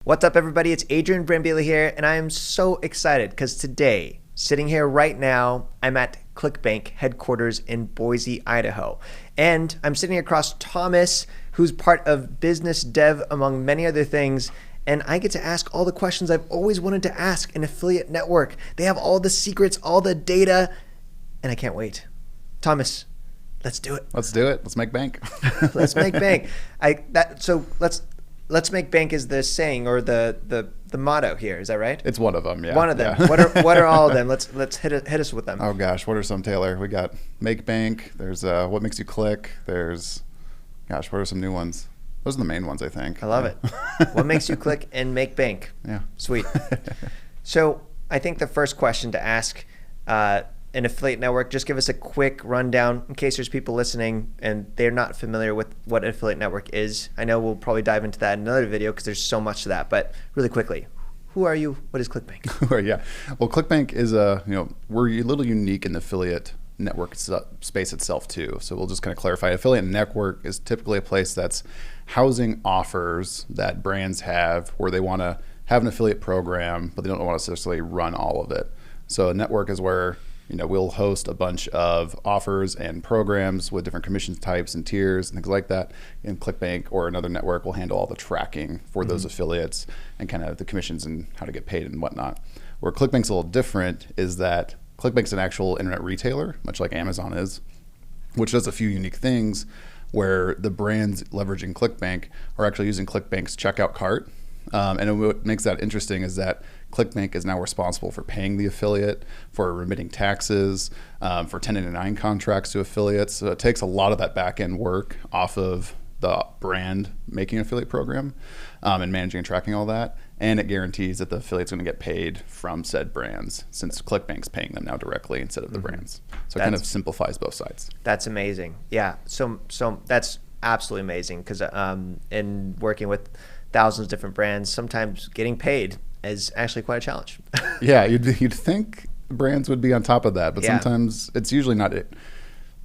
What's up, everybody? It's Adrian Brambila here, and I am so excited because today, sitting here right now, I'm at Clickbank headquarters in Boise, Idaho. And I'm sitting across Thomas, who's part of business dev, among many other things. And I get to ask all the questions I've always wanted to ask an affiliate network. They have all the secrets, all the data, and I can't wait. Thomas, let's do it. Let's do it. Let's make bank. Let's make bank. Let's make bank is the saying or the motto here. Is that right? It's one of them. Yeah. One of them. Yeah. What are all of them? Let's hit us with them. Oh gosh, what are some, Taylor? We got make bank. There's what makes you click. There's, gosh, what are some new ones? Those are the main ones, I think. I love it. What makes you click and make bank? Yeah. Sweet. So I think the first question to ask an affiliate network, just give us a quick rundown in case there's people listening and they're not familiar with what an affiliate network is. I know we'll probably dive into that in another video because there's so much to that, but really quickly, who are you? What is Clickbank? Yeah. Well, Clickbank is we're a little unique in the affiliate network space itself too. So we'll just kind of clarify. Affiliate network is typically a place that's housing offers that brands have where they want to have an affiliate program, but they don't want to necessarily run all of it. So a network is where we'll host a bunch of offers and programs with different commission types and tiers and things like that. And Clickbank or another network will handle all the tracking for those affiliates and kind of the commissions and how to get paid and whatnot. Where Clickbank's a little different is that Clickbank's an actual internet retailer, much like Amazon is, which does a few unique things where the brands leveraging Clickbank are actually using Clickbank's checkout cart. And what makes that interesting is that Clickbank is now responsible for paying the affiliate, for remitting taxes, for 1099 contracts to affiliates. So it takes a lot of that back end work off of the brand making an affiliate program and managing and tracking all that. And it guarantees that the affiliate's going to get paid from said brands since Clickbank's paying them now directly instead of the brands. So it kind of simplifies both sides. That's amazing. Yeah. So that's absolutely amazing because in working with thousands of different brands, sometimes getting paid is actually quite a challenge. Yeah, you'd think brands would be on top of that, but sometimes it's usually not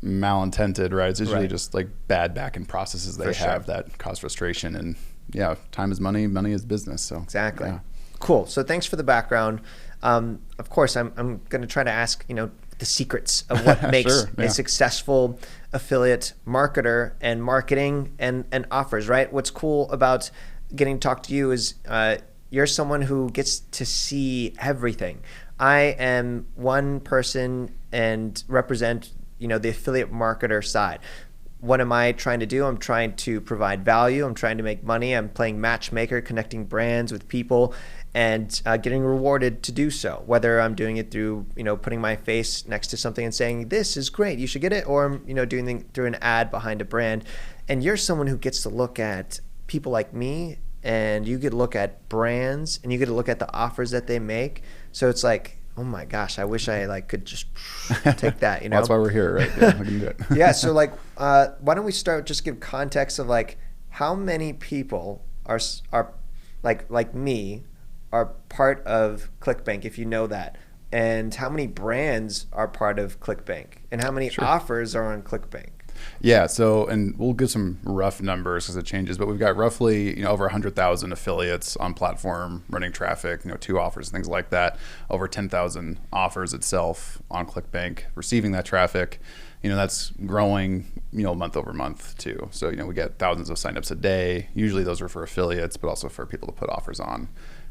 malintended, right? It's usually just like bad back-end processes they have that cause frustration. And yeah, time is money, money is business. So exactly. Yeah. Cool. So thanks for the background. Of course, I'm going to try to ask the secrets of what makes a successful affiliate marketer and marketing and offers. Right. What's cool about getting to talk to you is you're someone who gets to see everything. I am one person and represent the affiliate marketer side. What am I trying to do? I'm trying to provide value. I'm trying to make money. I'm playing matchmaker, connecting brands with people, and getting rewarded to do so. Whether I'm doing it through putting my face next to something and saying this is great, you should get it, or doing through an ad behind a brand. And you're someone who gets to look at people like me, and you get to look at brands, and you get to look at the offers that they make. So it's like, oh my gosh, I wish I could just take that, Well, that's why we're here, right? Yeah, we can do it. Yeah, so why don't we start, just give context of how many people are like me are part of Clickbank, if you know that, and how many brands are part of Clickbank, and how many offers are on Clickbank? Yeah, so, and we'll give some rough numbers because it changes, but we've got roughly over 100,000 affiliates on platform running traffic, 2 offers, things like that, over 10,000 offers itself on Clickbank receiving that traffic. That's growing, month over month too. So, we get thousands of signups a day. Usually those are for affiliates, but also for people to put offers on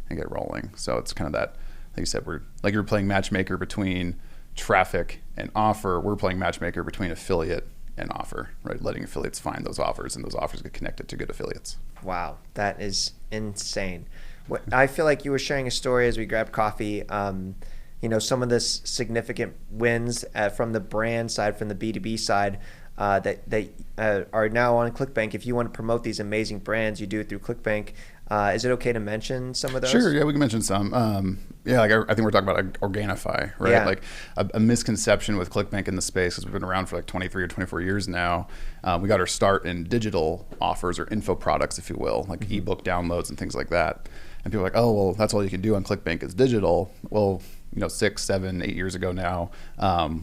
and get rolling. So it's kind of that, like you said, you're playing matchmaker between traffic and offer. We're playing matchmaker between affiliate and offer, right? Letting affiliates find those offers, and those offers get connected to good affiliates. Wow, that is insane. I feel like you were sharing a story as we grabbed coffee. Some of this significant wins from the brand side, from the B2B side, that are now on Clickbank. If you want to promote these amazing brands, you do it through Clickbank. Is it okay to mention some of those? Sure, yeah, we can mention some. I think we're talking about Organifi, right? Yeah. Like a misconception with Clickbank in the space, because we've been around for 23 or 24 years now. We got our start in digital offers or info products, if you will, like ebook downloads and things like that. And people are like, oh, well, that's all you can do on Clickbank is digital. Well, 6, 7, 8 years ago now,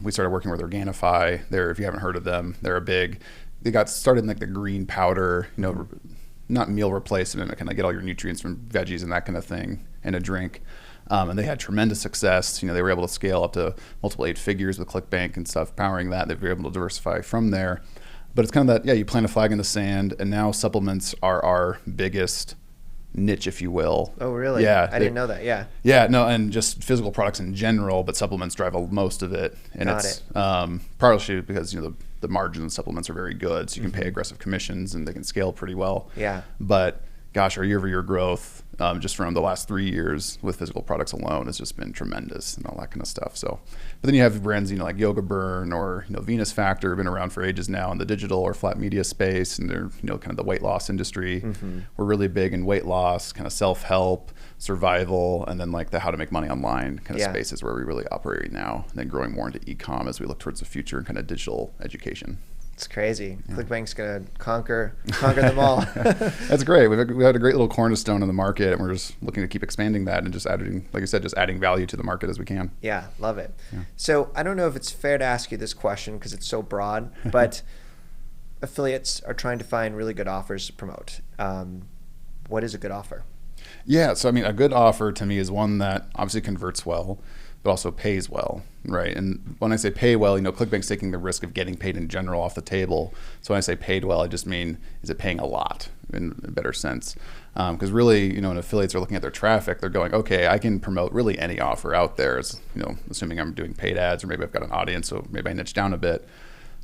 we started working with Organifi. If you haven't heard of them, they got started in the green powder, not meal replacement, but kind of get all your nutrients from veggies and that kind of thing in a drink. And they had tremendous success. They were able to scale up to multiple 8 figures with Clickbank and stuff, powering that. They were able to diversify from there. But it's kind of that, you plant a flag in the sand, and now supplements are our biggest niche, if you will. Oh, really? Yeah. I didn't know that. Yeah. Yeah, no, and just physical products in general, but supplements drive most of it. And it's partially because, the margins in supplements are very good, so you can pay aggressive commissions and they can scale pretty well. Yeah. But gosh, our year-over-year growth just from the last 3 years with physical products alone has just been tremendous and all that kind of stuff. So, but then you have brands, like Yoga Burn or Venus Factor, been around for ages now in the digital or flat media space, and they're kind of the weight loss industry. We're really big in weight loss, kind of self-help, survival, and then like the how to make money online kind of spaces where we really operate right now. And then growing more into e-com as we look towards the future and kind of digital education. It's crazy. Yeah. Clickbank's going to conquer them all. That's great. We had a great little cornerstone in the market, and we're just looking to keep expanding that and just adding, like I said, just adding value to the market as we can. Yeah, love it. Yeah. So I don't know if it's fair to ask you this question because it's so broad, but affiliates are trying to find really good offers to promote. What is a good offer? Yeah, so a good offer to me is one that obviously converts well, but also pays well, right? And when I say pay well, Clickbank's taking the risk of getting paid in general off the table. So when I say paid well, I just mean, is it paying a lot in a better sense? Because really, when affiliates are looking at their traffic, they're going, okay, I can promote really any offer out there, assuming I'm doing paid ads, or maybe I've got an audience, so maybe I niche down a bit.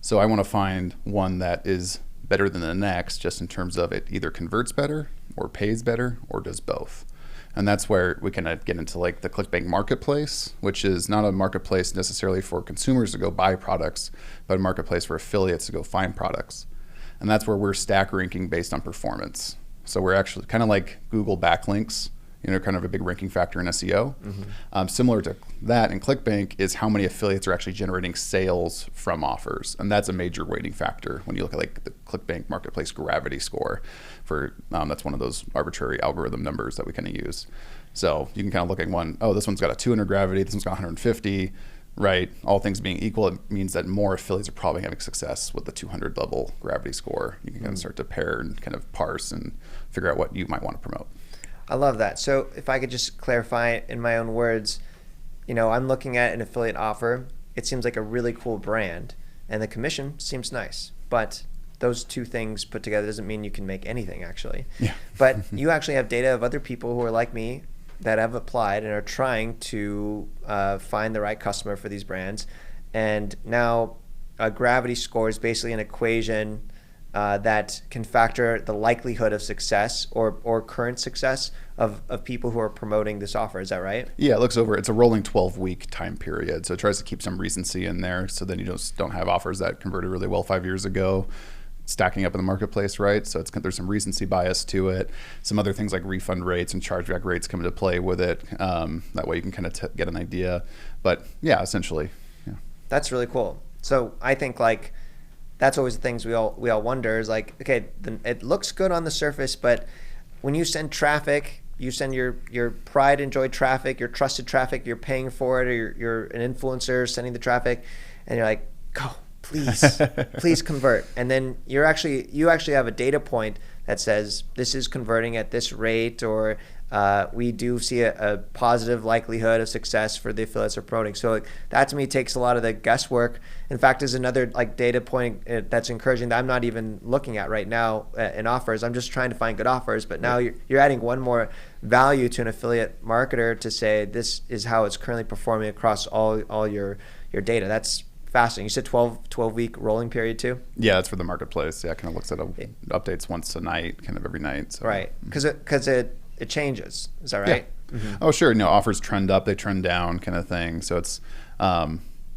So I want to find one that is better than the next, just in terms of it either converts better or pays better or does both. And that's where we can get into like the Clickbank marketplace, which is not a marketplace necessarily for consumers to go buy products, but a marketplace for affiliates to go find products. And that's where we're stack ranking based on performance. So we're actually kind of like Google backlinks, kind of a big ranking factor in SEO. Similar to that in Clickbank is how many affiliates are actually generating sales from offers. And that's a major weighting factor when you look at like the Clickbank marketplace gravity score for, that's one of those arbitrary algorithm numbers that we kind of use. So you can kind of look at one, this one's got a 200 gravity, this one's got 150, right? All things being equal, it means that more affiliates are probably having success with the 200 level gravity score. You can kind of start to pair and kind of parse and figure out what you might want to promote. I love that. So if I could just clarify it in my own words, I'm looking at an affiliate offer. It seems like a really cool brand, and the commission seems nice. But those two things put together doesn't mean you can make anything, actually. Yeah. But you actually have data of other people who are like me that have applied and are trying to find the right customer for these brands. And now a gravity score is basically an equation that can factor the likelihood of success or current success of people who are promoting this offer. Is that right? Yeah, it looks over. It's a rolling 12-week time period. So it tries to keep some recency in there so then you just don't have offers that converted really well 5 years ago stacking up in the marketplace, right? So there's some recency bias to it. Some other things like refund rates and chargeback rates come into play with it. That way you can kind of get an idea. But yeah, essentially. Yeah. That's really cool. So I think like that's always the things we all wonder is like, okay, it looks good on the surface, but when you send traffic, you send your pride and joy traffic, your trusted traffic, you're paying for it, or you're an influencer sending the traffic, and you're like, go, please convert. And then you actually have a data point that says this is converting at this rate, or we do see a positive likelihood of success for the affiliates we're promoting. So like, that to me takes a lot of the guesswork. In fact, is another like data point that's encouraging that I'm not even looking at right now in offers. I'm just trying to find good offers. But now you're adding one more value to an affiliate marketer to say this is how it's currently performing across all your data. That's fascinating. You said 12-week rolling period too? Yeah, that's for the marketplace. Yeah, it kind of looks at updates once a night, kind of every night. So. Right, because it changes. Is that right? Yeah. Mm-hmm. Oh, sure. Offers trend up, they trend down, kind of thing. So it's,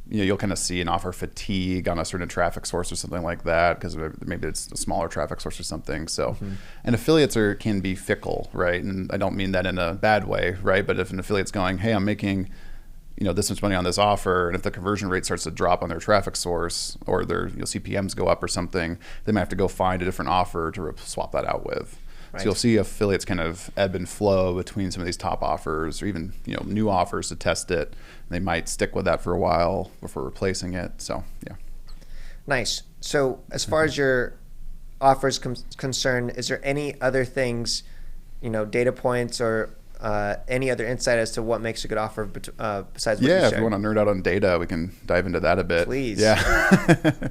you'll kind of see an offer fatigue on a certain traffic source or something like that, because maybe it's a smaller traffic source or something. So, and affiliates can be fickle, right? And I don't mean that in a bad way, right? But if an affiliate's going, hey, I'm making this much money on this offer, and if the conversion rate starts to drop on their traffic source, or their CPMs go up or something, they might have to go find a different offer to swap that out with. Right. So you'll see affiliates kind of ebb and flow between some of these top offers, or even new offers to test it. They might stick with that for a while before replacing it. So yeah. Nice. So as far as your offers concern, is there any other things, data points or any other insight as to what makes a good offer besides what you shared? Yeah, if you want to nerd out on data, we can dive into that a bit. Please. Yeah.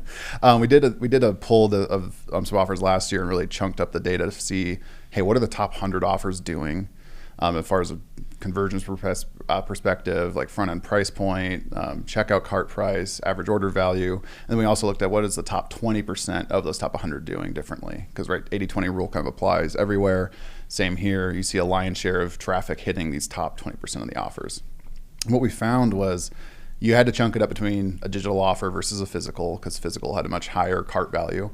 We did a poll of some offers last year and really chunked up the data to see, hey, what are the top 100 offers doing as far as a conversions perspective, like front end price point, checkout cart price, average order value. And then we also looked at what is the top 20% of those top 100 doing differently. Because 80-20 rule kind of applies everywhere. Same here. You see a lion's share of traffic hitting these top 20% of the offers. And what we found was you had to chunk it up between a digital offer versus a physical, because physical had a much higher cart value,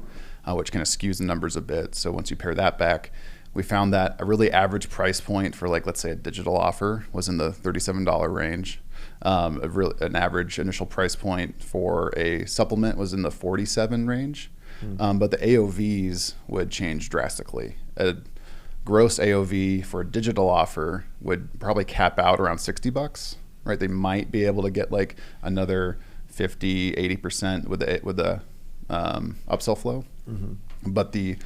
which kind of skews the numbers a bit. So once you pair that back, we found that a really average price point for, like, let's say a digital offer was in the $37 range. An average initial price point for a supplement was in the $47 range. But the AOVs would change drastically. A gross AOV for a digital offer would probably cap out around $60, right? They might be able to get like another 50, 80% with the upsell flow. But the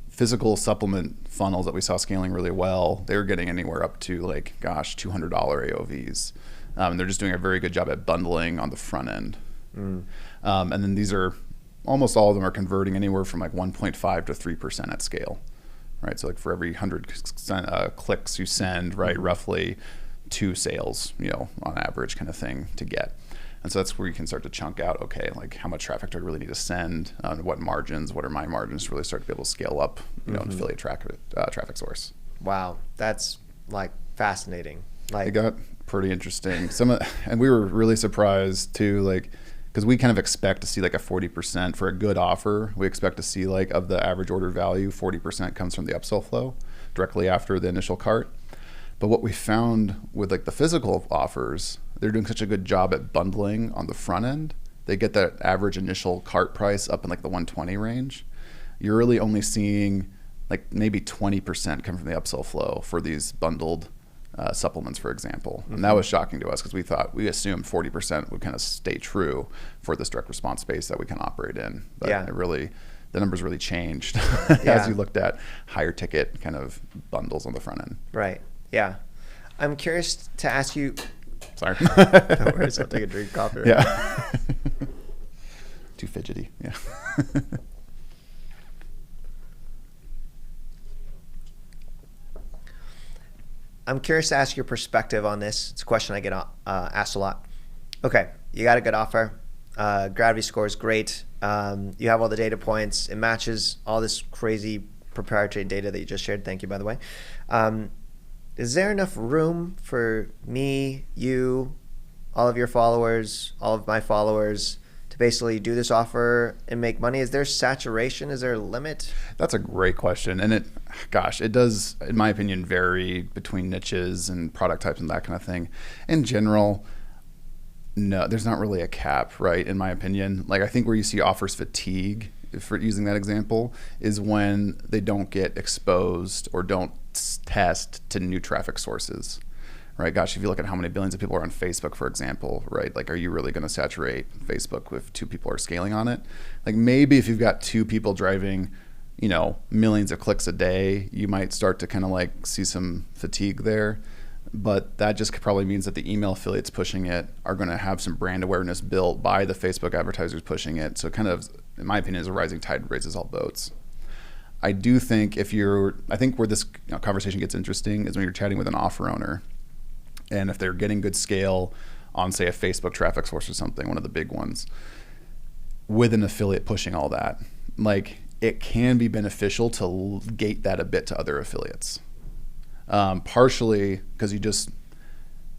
physical supplement funnels that we saw scaling really well, they were getting anywhere up to like, gosh, $200 AOVs. And they're just doing a very good job at bundling on the front end. And then these are, almost all of them are converting anywhere from like 1.5 to 3% at scale, right? So like for every 100 clicks you send, right, roughly 2 sales, on average kind of thing to get. And so that's where you can start to chunk out, okay, like how much traffic do I really need to send? What margins? What are my margins to really start to be able to scale up, an affiliate traffic source? Wow, that's like fascinating. Like, it got pretty interesting. And we were really surprised too, like, because we kind of expect to see like a 40% for a good offer. We expect to see like of the average order value, 40% comes from the upsell flow directly after the initial cart. But what we found with like the physical offers, they're doing such a good job at bundling on the front end. They get that average initial cart price up in like the 120 range. You're really only seeing like maybe 20% come from the upsell flow for these bundled supplements, for example. And that was shocking to us because we assumed 40% would kind of stay true for this direct response space that we can operate in. But the numbers really changed as you looked at higher ticket kind of bundles on the front end. Right. Yeah. I'm curious to ask you. Sorry. No worries. I'll take a drink of coffee. Yeah. Too fidgety. Yeah. I'm curious to ask your perspective on this. It's a question I get asked a lot. Okay, you got a good offer. Gravity score is great. You have all the data points. It matches all this crazy proprietary data that you just shared. Thank you, by the way. Is there enough room for me, you, all of your followers, all of my followers to basically do this offer and make money? Is there saturation? Is there a limit? That's a great question. And it does, in my opinion, vary between niches and product types and that kind of thing. In general, no, there's not really a cap, right? In my opinion, like I think where you see offers fatigue, for using that example, is when they don't get exposed or don't test to new traffic sources, right? Gosh, if you look at how many billions of people are on Facebook, for example, right? Like, are you really going to saturate Facebook if 2 people are scaling on it? Like maybe if you've got 2 people driving, millions of clicks a day, you might start to kind of like see some fatigue there. But that just probably means that the email affiliates pushing it are going to have some brand awareness built by the Facebook advertisers pushing it. So kind of, in my opinion, is a rising tide raises all boats. I do think I think where this conversation gets interesting is when you're chatting with an offer owner, and if they're getting good scale on, say, a Facebook traffic source or something, one of the big ones, with an affiliate pushing all that, like it can be beneficial to gate that a bit to other affiliates. Partially because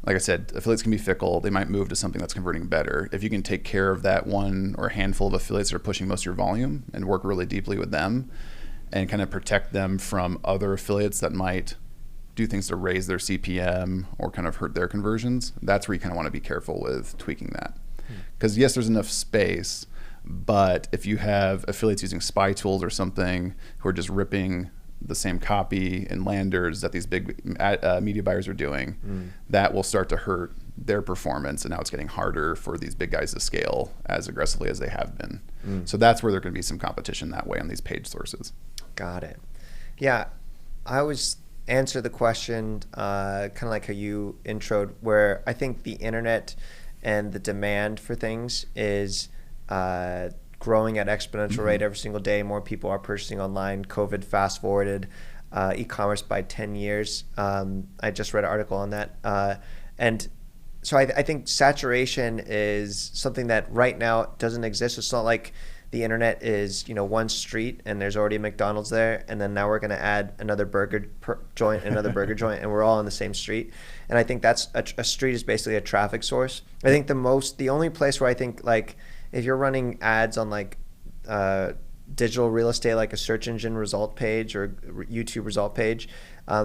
like I said, affiliates can be fickle. They might move to something that's converting better. If you can take care of that one or handful of affiliates that are pushing most of your volume and work really deeply with them and kind of protect them from other affiliates that might do things to raise their CPM or kind of hurt their conversions, that's where you kind of want to be careful with tweaking that. Because yes, there's enough space, but if you have affiliates using spy tools or something who are just ripping the same copy and landers that these big media buyers are doing, that will start to hurt their performance, and now it's getting harder for these big guys to scale as aggressively as they have been. So that's where there can be some competition that way on these page sources. Got it. Yeah, I always answer the question kind of like how you introed, where I think the internet and the demand for things is growing at exponential rate every single day. More people are purchasing online. COVID fast forwarded e-commerce by 10 years. I just read an article on that. And so I think saturation is something that right now doesn't exist. It's not like the internet is, one street and there's already a McDonald's there, and then now we're going to add another burger joint, another burger joint, and we're all on the same street. And I think that's a street is basically a traffic source. I think the only place where I think, like, if you're running ads on like digital real estate, like a search engine result page or YouTube result page,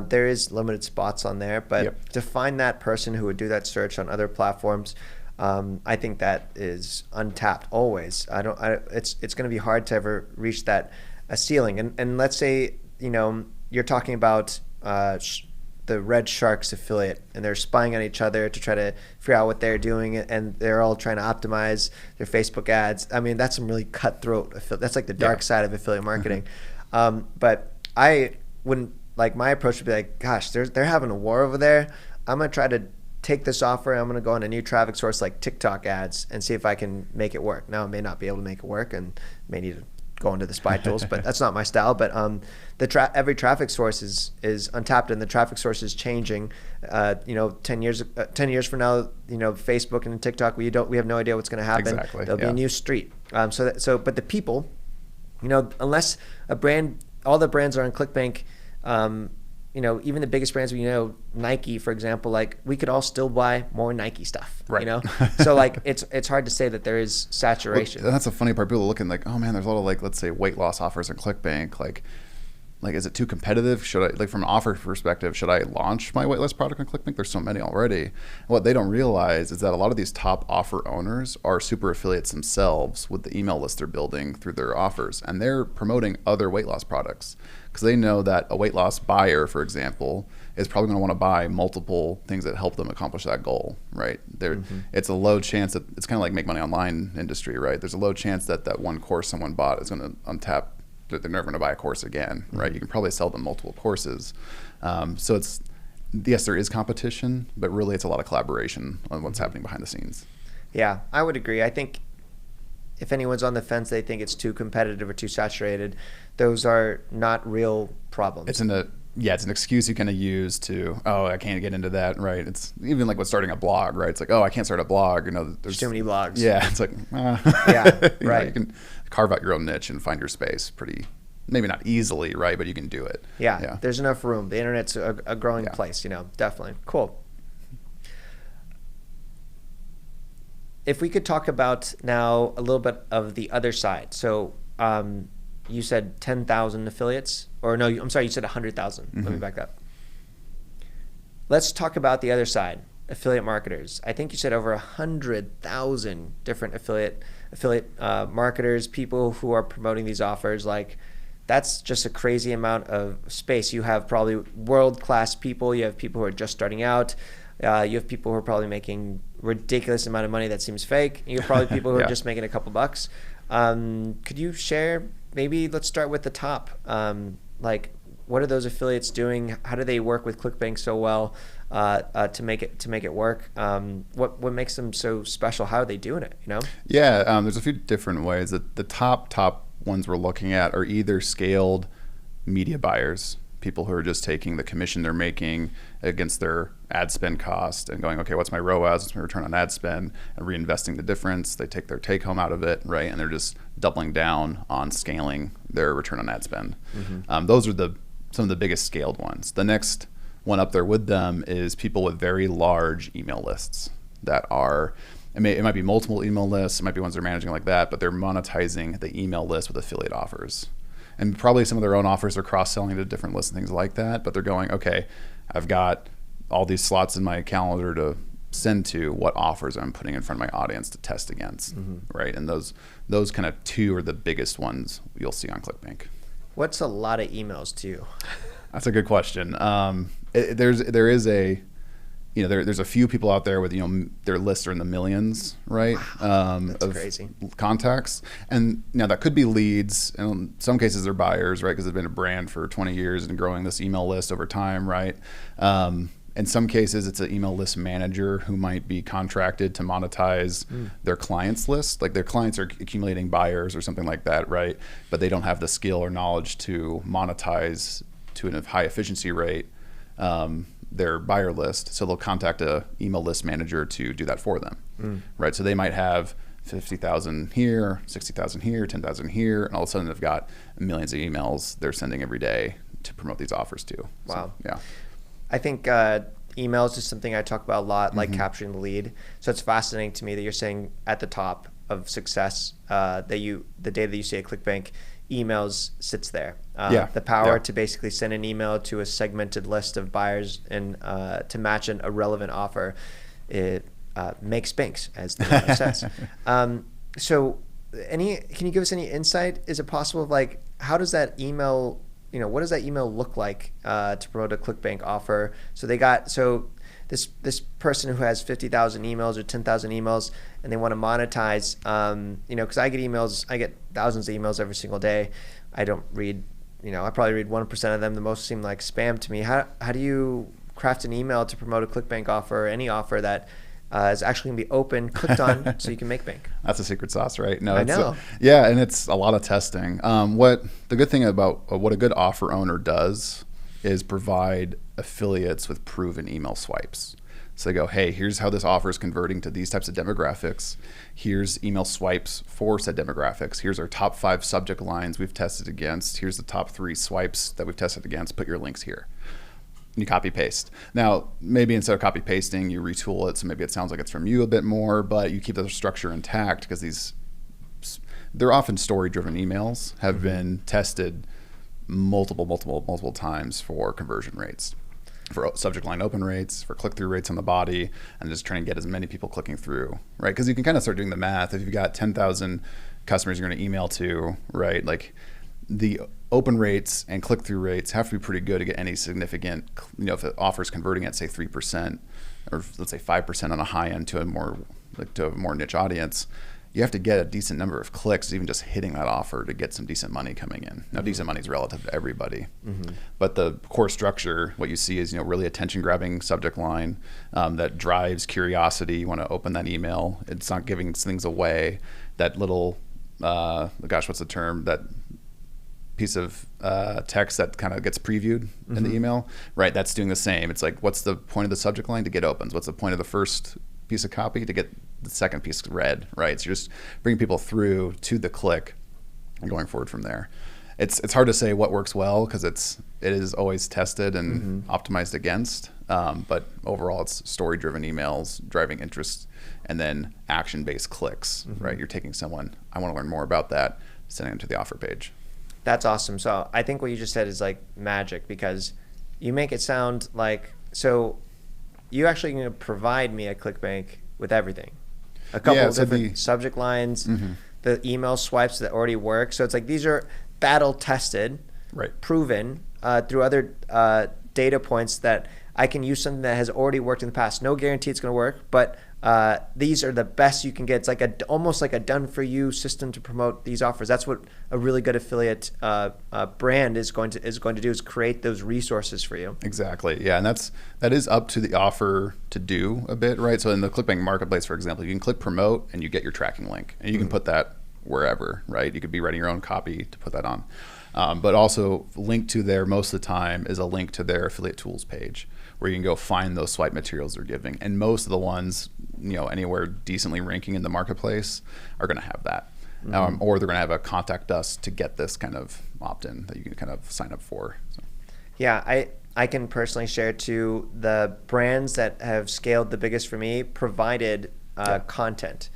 there is limited spots on there. But to find that person who would do that search on other platforms, I think that is untapped always. It's going to be hard to ever reach that ceiling. And let's say, you're talking about the Red Sharks affiliate, and they're spying on each other to try to figure out what they're doing, and they're all trying to optimize their Facebook ads. I mean, that's some really cutthroat that's like the dark side of affiliate marketing. But I wouldn't, like, my approach would be like, gosh, they're having a war over there. I'm going to try to take this offer. I'm going to go on a new traffic source like TikTok ads and see if I can make it work. Now, I may not be able to make it work and may need to go into the spy tools, but that's not my style. But every traffic source is untapped, and the traffic source is changing. 10 years from now, Facebook and TikTok, we have no idea what's going to happen. Exactly. There'll be a new street. But the people, unless all the brands are on Clickbank, even the biggest brands, Nike, for example, like, we could all still buy more Nike stuff, right? So like, it's hard to say that there is saturation. Well, that's a funny part. People are looking like, oh man, there's a lot of, like, let's say weight loss offers on Clickbank. Like, is it too competitive? Should I, like, from an offer perspective, should I launch my weight loss product on Clickbank? There's so many already. What they don't realize is that a lot of these top offer owners are super affiliates themselves with the email list they're building through their offers, and they're promoting other weight loss products because they know that a weight loss buyer, for example, is probably going to want to buy multiple things that help them accomplish that goal, right? It's a low chance that it's kind of like make money online industry, right? There's a low chance that that one course someone bought is going to untap. They're never going to buy a course again, right? You can probably sell them multiple courses. So yes, there is competition, but really it's a lot of collaboration on what's happening behind the scenes. Yeah, I would agree. I think if anyone's on the fence, they think it's too competitive or too saturated, those are not real problems. It's an excuse you kind of use to, I can't get into that, right? It's even like with starting a blog, right? It's like, I can't start a blog. There's too many blogs. Yeah, it's like, yeah, right. You can carve out your own niche and find your space pretty, maybe not easily, right? But you can do it. Yeah. There's enough room. The internet's a growing place, definitely. Cool. If we could talk about now a little bit of the other side. So you said 10,000 affiliates, or no, I'm sorry, you said 100,000. Let me back up. Let's talk about the other side, affiliate marketers. I think you said over 100,000 different affiliate marketers, people who are promoting these offers. Like, that's just a crazy amount of space. You have probably world-class people. You have people who are just starting out. You have people who are probably making ridiculous amount of money that seems fake. You have probably people who are just making a couple bucks. Could you share, maybe let's start with the top. Like, what are those affiliates doing? How do they work with Clickbank so well to make it work? What makes them so special? How are they doing it? Yeah, there's a few different ways. The top ones we're looking at are either scaled media buyers, people who are just taking the commission they're making against their ad spend cost and going, okay, what's my ROAS, what's my return on ad spend, and reinvesting the difference. They take their take home out of it, right? And they're just doubling down on scaling their return on ad spend. Those are some of the biggest scaled ones. The next one up there with them is people with very large email lists that are, it might be multiple email lists, it might be ones they're managing like that, but they're monetizing the email list with affiliate offers. And probably some of their own offers are cross-selling to different lists and things like that, but they're going, okay, I've got all these slots in my calendar to send to, what offers I'm putting in front of my audience to test against, right? And those kind of two are the biggest ones you'll see on Clickbank. What's a lot of emails to you? That's a good question. There is a there's a few people out there with, their lists are in the millions, right? That's of crazy. Contacts. And now that could be leads. And in some cases they're buyers, right? Because they've been a brand for 20 years and growing this email list over time, right? In some cases it's an email list manager who might be contracted to monetize their clients list. Like their clients are accumulating buyers or something like that, right? But they don't have the skill or knowledge to monetize to a high efficiency rate their buyer list, so they'll contact a email list manager to do that for them, right? So they might have 50,000 here, 60,000 here, 10,000 here, and all of a sudden they've got millions of emails they're sending every day to promote these offers to. Wow. So, yeah. I think emails is something I talk about a lot, like capturing the lead. So it's fascinating to me that you're saying at the top of success that the data that you see at Clickbank, emails sits there. The power to basically send an email to a segmented list of buyers and to match a relevant offer, it makes banks, as the name says. So can you give us any insight? Is it possible, like, how does that email, what does that email look like to promote a Clickbank offer? So this person who has 50,000 emails or 10,000 emails and they want to monetize, because I get thousands of emails every single day. I don't read, I probably read 1% of them. The most seem like spam to me. How do you craft an email to promote a Clickbank offer or any offer that is actually going to be open, clicked on, so you can make bank? That's a secret sauce, right? No, I know. And it's a lot of testing. What the good thing about what a good offer owner does is provide affiliates with proven email swipes. So they go, hey, here's how this offer is converting to these types of demographics. Here's email swipes for said demographics. Here's our top 5 subject lines we've tested against. Here's the top 3 swipes that we've tested against. Put your links here. And you copy paste. Now, maybe instead of copy pasting, you retool it. So maybe it sounds like it's from you a bit more, but you keep the structure intact because they're often story-driven emails, have been tested multiple times for conversion rates, for subject line open rates, for click-through rates on the body, and just trying to get as many people clicking through, right? Because you can kind of start doing the math. If you've got 10,000 customers you're going to email to, right, like the open rates and click-through rates have to be pretty good to get any significant, if the offer is converting at say 3% or let's say 5% on a high end to a more niche audience, you have to get a decent number of clicks, even just hitting that offer, to get some decent money coming in. Now, decent money is relative to everybody, but the core structure, what you see is, really attention-grabbing subject line that drives curiosity. You want to open that email. It's not giving things away. That little, what's the term? That piece of text that kind of gets previewed in the email, right? That's doing the same. It's like, what's the point of the subject line? To get opens. What's the point of the first piece of copy? To get the second piece read, right? So you're just bringing people through to the click and going forward from there. It's hard to say what works well because it is always tested and optimized against. But overall, it's story-driven emails, driving interest, and then action-based clicks, right? You're taking someone, I want to learn more about that, sending them to the offer page. That's awesome. So I think what you just said is like magic, because you make it sound like, so you actually going to provide me at Clickbank with everything. A couple of different subject lines, the email swipes that already work. So it's like these are battle tested, right, proven through other data points that I can use something that has already worked in the past. No guarantee it's going to work, but these are the best you can get. It's like almost like a done-for-you system to promote these offers. That's what a really good affiliate brand is going to do, is create those resources for you. Exactly. Yeah, and that is up to the offer to do a bit, right? So in the Clickbank marketplace, for example, you can click promote and you get your tracking link, and you can put that wherever, right? You could be writing your own copy to put that on. But also linked to there most of the time is a link to their affiliate tools page, where you can go find those swipe materials they're giving. And most of the ones, anywhere decently ranking in the marketplace are going to have that. Or they're going to have a contact us to get this kind of opt-in that you can kind of sign up for. So. Yeah, I can personally share too, the brands that have scaled the biggest for me provided content.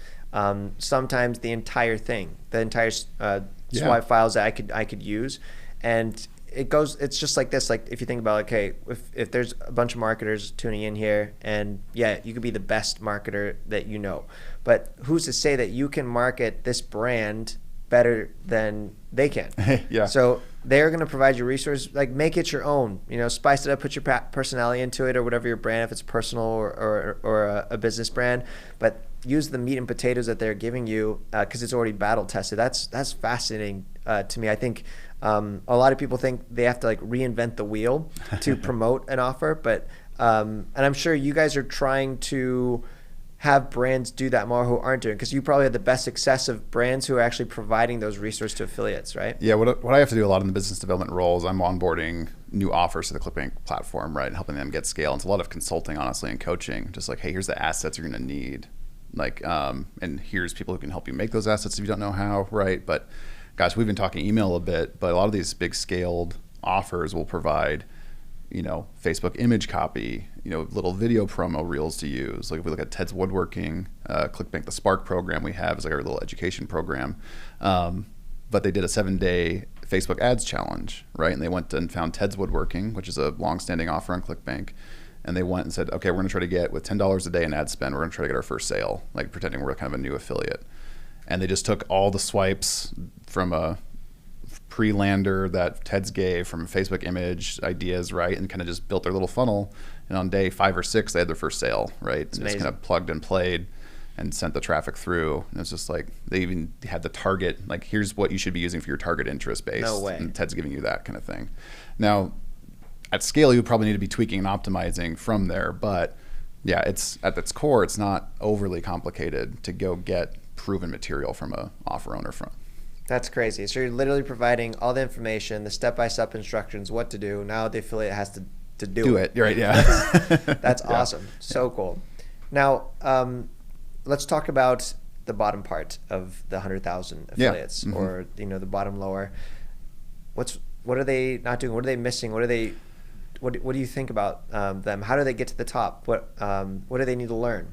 Sometimes the entire thing, the entire swipe files that I could use. And it's just like this. Like if you think about, okay, if there's a bunch of marketers tuning in here, and you could be the best marketer that but who's to say that you can market this brand better than they can. Yeah. So they're going to provide you resources, like make it your own, spice it up, put your personality into it or whatever your brand, if it's personal or a business brand, but use the meat and potatoes that they're giving you because it's already battle tested. That's fascinating to me. I think a lot of people think they have to like reinvent the wheel to promote an offer, but and I'm sure you guys are trying to have brands do that more who aren't doing, because you probably have the best success of brands who are actually providing those resources to affiliates, right? Yeah, what I have to do a lot in the business development role is I'm onboarding new offers to the Clickbank platform, right, and helping them get scale. And it's a lot of consulting, honestly, and coaching. Just like, hey, here's the assets you're going to need, like, and here's people who can help you make those assets if you don't know how, right? But gosh, we've been talking email a bit, but a lot of these big scaled offers will provide, Facebook image copy, little video promo reels to use. Like if we look at Ted's Woodworking, Clickbank, the Spark program we have is like our little education program. But they did a 7-day Facebook ads challenge, right? And they went and found Ted's Woodworking, which is a long-standing offer on Clickbank. And they went and said, okay, we're going to try to get, with $10 a day in ad spend, we're going to try to get our first sale, like pretending we're kind of a new affiliate. And they just took all the swipes from a pre-lander that Ted's gave from Facebook image ideas, right? And kind of just built their little funnel. And on day 5 or 6, they had their first sale, right? And just kind of plugged and played and sent the traffic through. And it's just like, they even had the target, like, here's what you should be using for your target interest base. No way. And Ted's giving you that kind of thing. Now, at scale, you probably need to be tweaking and optimizing from there. But yeah, it's at its core, it's not overly complicated to go get proven material from a offer owner from. That's crazy. So you're literally providing all the information, the step-by-step instructions, what to do. Now the affiliate has to do it. You're right, yeah. That's awesome. So cool. Now, let's talk about the bottom part of the 100,000 affiliates, or the bottom lower. What are they not doing? What are they missing? What do you think about them? How do they get to the top? What do they need to learn?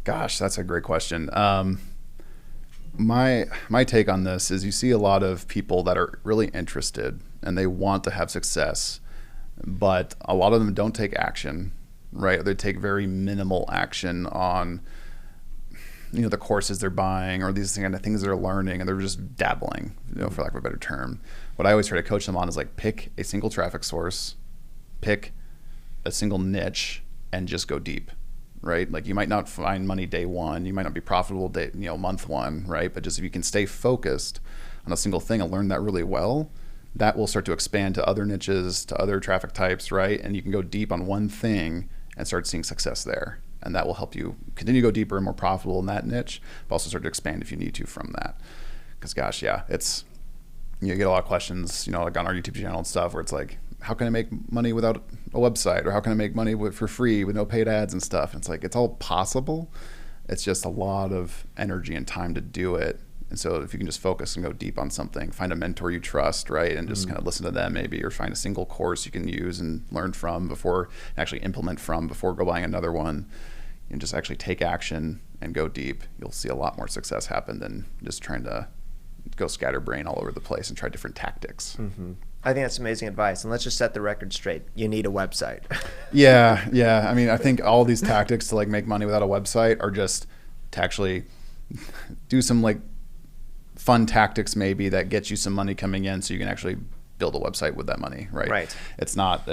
Gosh, that's a great question. My take on this is you see a lot of people that are really interested and they want to have success, but a lot of them don't take action, right? They take very minimal action on the courses they're buying or these kind of things they're learning, and they're just dabbling, for lack of a better term. What I always try to coach them on is like, pick a single traffic source, pick a single niche, and just go deep. Right? Like you might not find money day one, you might not be profitable day, month one, right? But just if you can stay focused on a single thing and learn that really well, that will start to expand to other niches, to other traffic types, right? And you can go deep on one thing and start seeing success there. And that will help you continue to go deeper and more profitable in that niche, but also start to expand if you need to from that. Because gosh, yeah, it's, you get a lot of questions, like on our YouTube channel and stuff where it's like, how can I make money without a website? Or how can I make money for free with no paid ads and stuff? And it's like, it's all possible. It's just a lot of energy and time to do it. And so if you can just focus and go deep on something, find a mentor you trust, right? And just kind of listen to them maybe, or find a single course you can use and learn from before, actually implement from before go buying another one. And just actually take action and go deep. You'll see a lot more success happen than just trying to go scatterbrain all over the place and try different tactics. I think that's amazing advice. And let's just set the record straight. You need a website. Yeah. I mean, I think all these tactics to like make money without a website are just to actually do some like fun tactics maybe that get you some money coming in so you can actually build a website with that money, right? Right. It's not,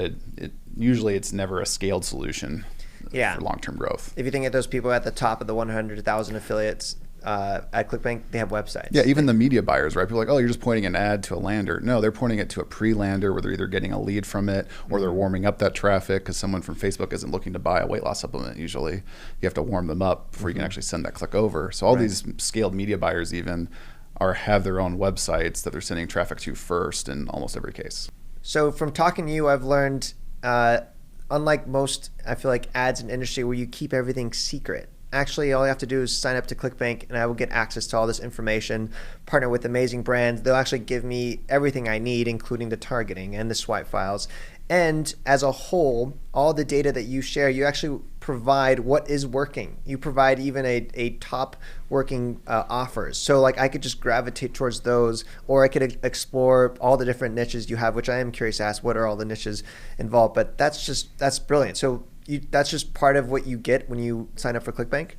usually it's never a scaled solution for long-term growth. If you think of those people at the top of the 100,000 affiliates, at Clickbank, they have websites. Yeah, even the media buyers, right? People are like, oh, you're just pointing an ad to a lander. No, they're pointing it to a pre-lander where they're either getting a lead from it or they're warming up that traffic because someone from Facebook isn't looking to buy a weight loss supplement usually. You have to warm them up before you can actually send that click over. So all these scaled media buyers even have their own websites that they're sending traffic to first in almost every case. So from talking to you, I've learned, unlike most, I feel like ads in industry where you keep everything secret. Actually, all you have to do is sign up to Clickbank and I will get access to all this information, partner with amazing brands. They'll actually give me everything I need, including the targeting and the swipe files. And as a whole, all the data that you share, you actually provide what is working. You provide even a top working offers. So like I could just gravitate towards those, or I could explore all the different niches you have, which I am curious to ask, what are all the niches involved? But that's brilliant. So that's just part of what you get when you sign up for Clickbank?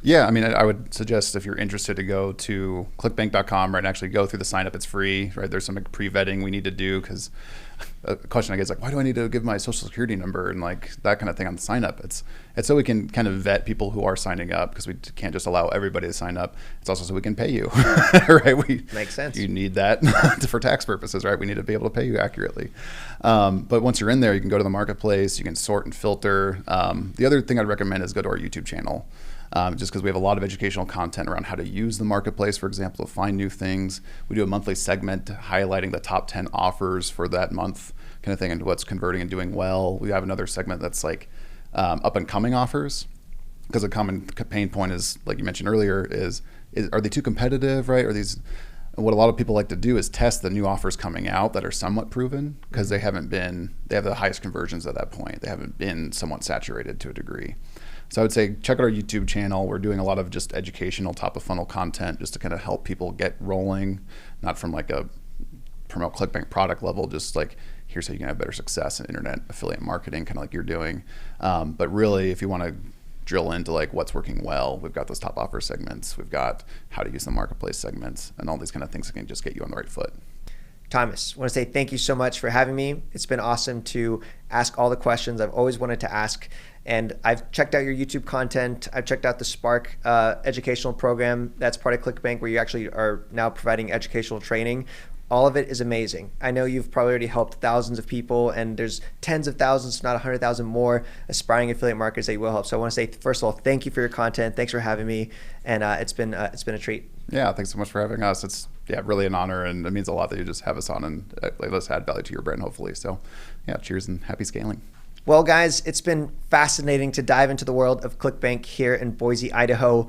Yeah, I mean, I would suggest if you're interested to go to clickbank.com, right, and actually go through the sign up. It's free, right? There's some pre-vetting we need to do because a question I get is like, why do I need to give my social security number and like that kind of thing on the sign up? It's so we can kind of vet people who are signing up because we can't just allow everybody to sign up. It's also so we can pay you, right? Makes sense. You need that for tax purposes, right? We need to be able to pay you accurately. But once you're in there, you can go to the marketplace, you can sort and filter. The other thing I'd recommend is go to our YouTube channel. Just because we have a lot of educational content around how to use the marketplace, for example, to find new things. We do a monthly segment highlighting the top 10 offers for that month kind of thing and what's converting and doing well. We have another segment that's like up and coming offers, because a common pain point is, like you mentioned earlier, is are they too competitive, right? Or these, what a lot of people like to do is test the new offers coming out that are somewhat proven because they have the highest conversions at that point. They haven't been somewhat saturated to a degree. So I would say check out our YouTube channel. We're doing a lot of just educational top of funnel content just to kind of help people get rolling, not from like a promote ClickBank product level, just like here's how you can have better success in internet affiliate marketing, kind of like you're doing. But really, if you want to drill into like what's working well, we've got those top offer segments. We've got how to use the marketplace segments and all these kind of things that can just get you on the right foot. Thomas, I want to say thank you so much for having me. It's been awesome to ask all the questions I've always wanted to ask. And I've checked out your YouTube content. I've checked out the Spark educational program. That's part of ClickBank, where you actually are now providing educational training. All of it is amazing. I know you've probably already helped thousands of people, and there's tens of thousands, if not 100,000 more aspiring affiliate marketers that you will help. So I want to say, first of all, thank you for your content. Thanks for having me. And it's been a treat. Yeah, thanks so much for having us. It's really an honor, and it means a lot that you just have us on and let us add value to your brand, hopefully. So yeah, cheers and happy scaling. Well, guys, it's been fascinating to dive into the world of ClickBank here in Boise, Idaho.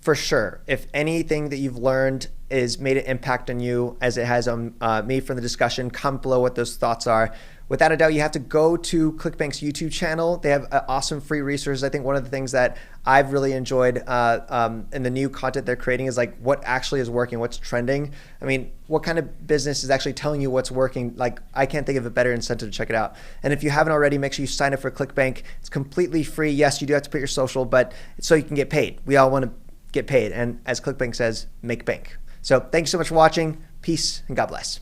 For sure, if anything that you've learned is made an impact on you as it has on me from the discussion, comment below what those thoughts are. Without a doubt, you have to go to ClickBank's YouTube channel. They have awesome free resources. I think one of the things that I've really enjoyed in the new content they're creating is like what actually is working, what's trending. I mean, what kind of business is actually telling you what's working? Like, I can't think of a better incentive to check it out. And if you haven't already, make sure you sign up for ClickBank. It's completely free. Yes, you do have to put your social, but it's so you can get paid. We all want to get paid. And as ClickBank says, make bank. So thank you so much for watching. Peace and God bless.